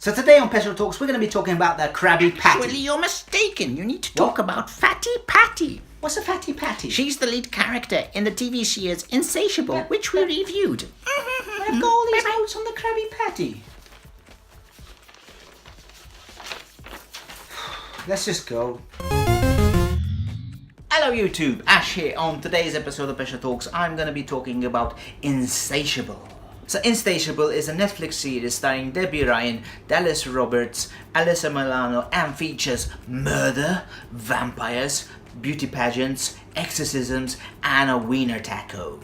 So today on Petrol Talks, we're going to be talking about the Krabby Patty. Actually, you're mistaken. You need to talk about Fatty Patty. What's a Fatty Patty? She's the lead character in the TV series Insatiable, which we reviewed. I've got all these notes on the Krabby Patty. Let's just go. Hello YouTube, Ash here. On today's episode of Petrol Talks, I'm going to be talking about Insatiable. So Insatiable is a Netflix series starring Debbie Ryan, Dallas Roberts, Alyssa Milano, and features murder, vampires, beauty pageants, exorcisms, and a wiener taco.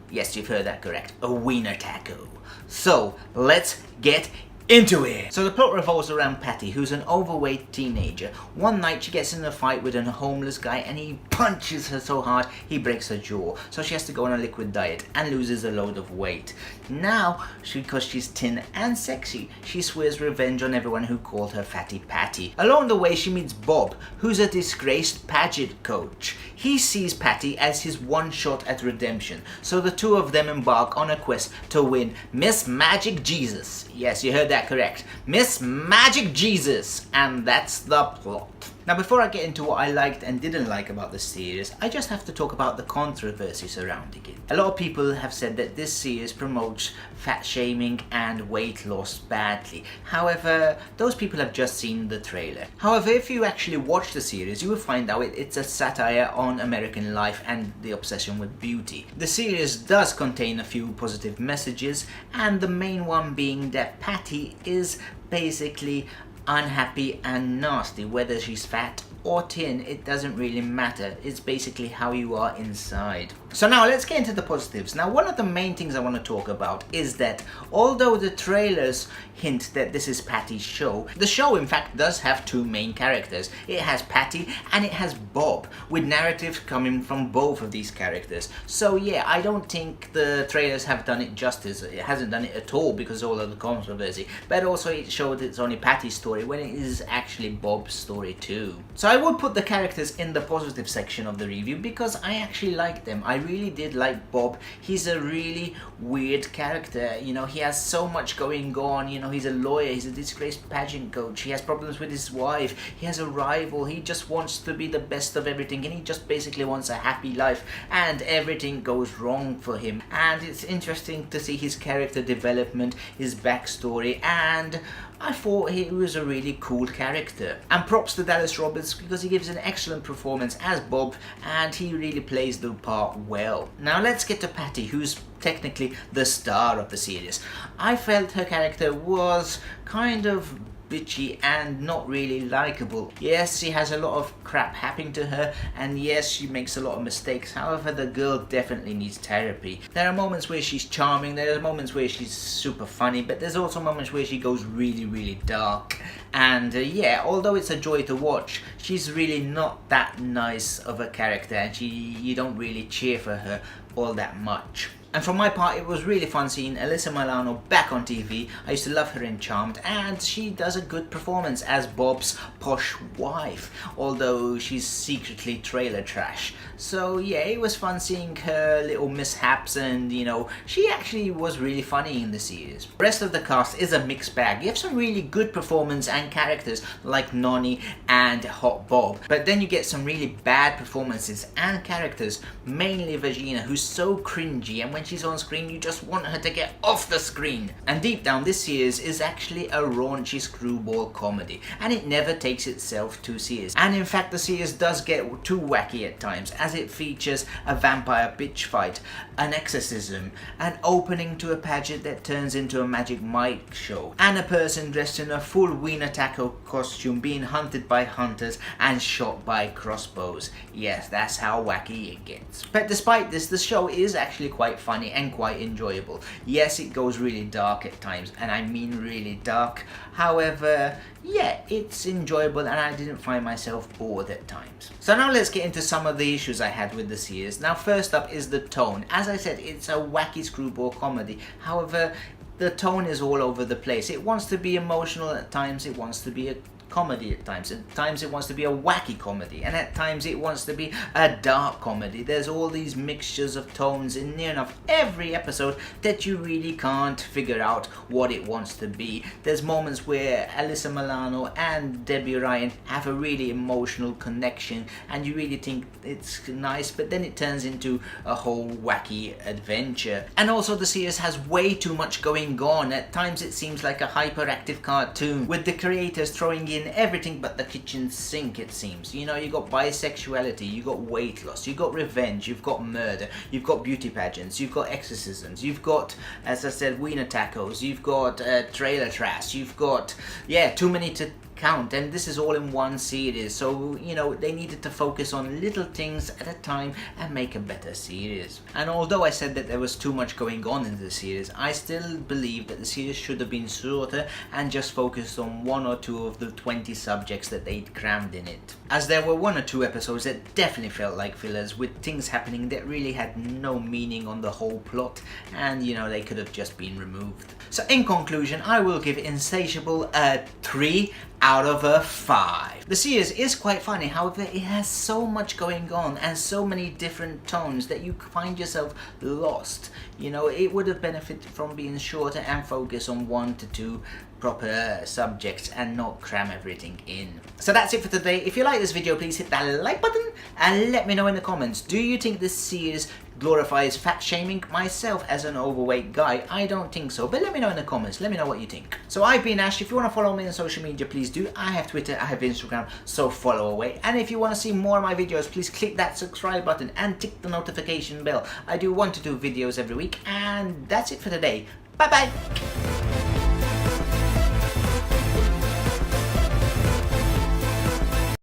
Yes, you've heard that correct, a wiener taco. So let's get into it. So the plot revolves around Patty, who's an overweight teenager. One night she gets in a fight with a homeless guy and he punches her so hard he breaks her jaw. So she has to go on a liquid diet and loses a load of weight. Now, because she's thin and sexy, she swears revenge on everyone who called her Fatty Patty. Along the way she meets Bob, who's a disgraced pageant coach. He sees Patty as his one shot at redemption. So the two of them embark on a quest to win Miss Magic Jesus. Yes, you heard that correct. Miss Magic Jesus. And that's the plot. Now before I get into what I liked and didn't like about the series, I just have to talk about the controversy surrounding it. A lot of people have said that this series promotes fat shaming and weight loss badly. However, those people have just seen the trailer. However, if you actually watch the series, you will find out it's a satire on American life and the obsession with beauty. The series does contain a few positive messages, and the main one being that Patty is basically unhappy and nasty. Whether she's fat or thin, it doesn't really matter. It's basically how you are inside. So now let's get into the positives. Now one of the main things I want to talk about is that although the trailers hint that this is Patty's show, the show in fact does have two main characters. It has Patty and it has Bob, with narratives coming from both of these characters. So yeah, I don't think the trailers have done it justice. It hasn't done it at all because of all of the controversy, but also it showed it's only Patty's story when it is actually Bob's story too. So I would put the characters in the positive section of the review because I actually like them. I really did like Bob. He's a really weird character. You know, he has so much going on. You know, he's a lawyer, he's a disgraced pageant coach, he has problems with his wife, he has a rival, he just wants to be the best of everything, and he just basically wants a happy life, and everything goes wrong for him. And it's interesting to see his character development, his backstory, and I thought he was a really cool character. And props to Dallas Roberts because he gives an excellent performance as Bob and he really plays the part well. Now let's get to Patty, who's technically the star of the series. I felt her character was kind of bitchy and not really likable. Yes, she has a lot of crap happening to her, and yes, she makes a lot of mistakes. However, the girl definitely needs therapy. There are moments where she's charming, there are moments where she's super funny, but there's also moments where she goes really dark. And yeah, although it's a joy to watch, she's really not that nice of a character, and you don't really cheer for her all that much. And for my part, it was really fun seeing Alyssa Milano back on TV. I used to love her in Charmed, and she does a good performance as Bob's posh wife, although she's secretly trailer trash. So yeah, it was fun seeing her little mishaps, and you know, she actually was really funny in the series. The rest of the cast is a mixed bag. You have some really good performance and characters like Nonny and Hot Bob, but then you get some really bad performances and characters, mainly Vagina, who's so cringy, and when she's on screen you just want her to get off the screen. And deep down, this series is actually a raunchy screwball comedy, and it never takes itself too serious. And in fact, the series does get too wacky at times, as it features a vampire bitch fight, an exorcism, an opening to a pageant that turns into a Magic Mike show, and a person dressed in a full wiener taco costume being hunted by hunters and shot by crossbows. Yes, that's how wacky it gets. But despite this, the show is actually quite funny and quite enjoyable. Yes, it goes really dark at times, and I mean really dark. However, yeah, it's enjoyable and I didn't find myself bored at times. So now let's get into some of the issues I had with the series. Now first up is the tone. As I said, it's a wacky screwball comedy. However, the tone is all over the place. It wants to be emotional at times, it wants to be a comedy at times. At times it wants to be a wacky comedy, and at times it wants to be a dark comedy. There's all these mixtures of tones in near enough every episode that you really can't figure out what it wants to be. There's moments where Alyssa Milano and Debbie Ryan have a really emotional connection, and you really think it's nice, but then it turns into a whole wacky adventure. And also the series has way too much going on. At times it seems like a hyperactive cartoon with the creators throwing in everything but the kitchen sink, it seems. You know, you got bisexuality, you got weight loss, you got revenge, you've got murder, you've got beauty pageants, you've got exorcisms, you've got, as I said, wiener tacos, you've got trailer trash, you've got, yeah, too many to count, and this is all in one series. So, you know, they needed to focus on little things at a time and make a better series. And although I said that there was too much going on in the series, I still believe that the series should have been shorter and just focused on one or two of the 20 subjects that they'd crammed in it. As there were one or two episodes that definitely felt like fillers, with things happening that really had no meaning on the whole plot, and you know, they could have just been removed. So in conclusion, I will give Insatiable a 3 out of a 5. The series is quite funny, however it has so much going on and so many different tones that you find yourself lost. You know, it would have benefited from being shorter and focus on 1 to 2 proper subjects and not cram everything in. So that's it for today. If you like this video, please hit that like button and let me know in the comments. Do you think this series glorifies fat shaming? Myself, as an overweight guy, I don't think so, but let me know in the comments. Let me know what you think. So I've been Ash. If you want to follow me on social media, please do. I have Twitter, I have Instagram, so follow away. And if you want to see more of my videos, please click that subscribe button and tick the notification bell. I do 1 to 2 videos every week, and that's it for today. Bye bye.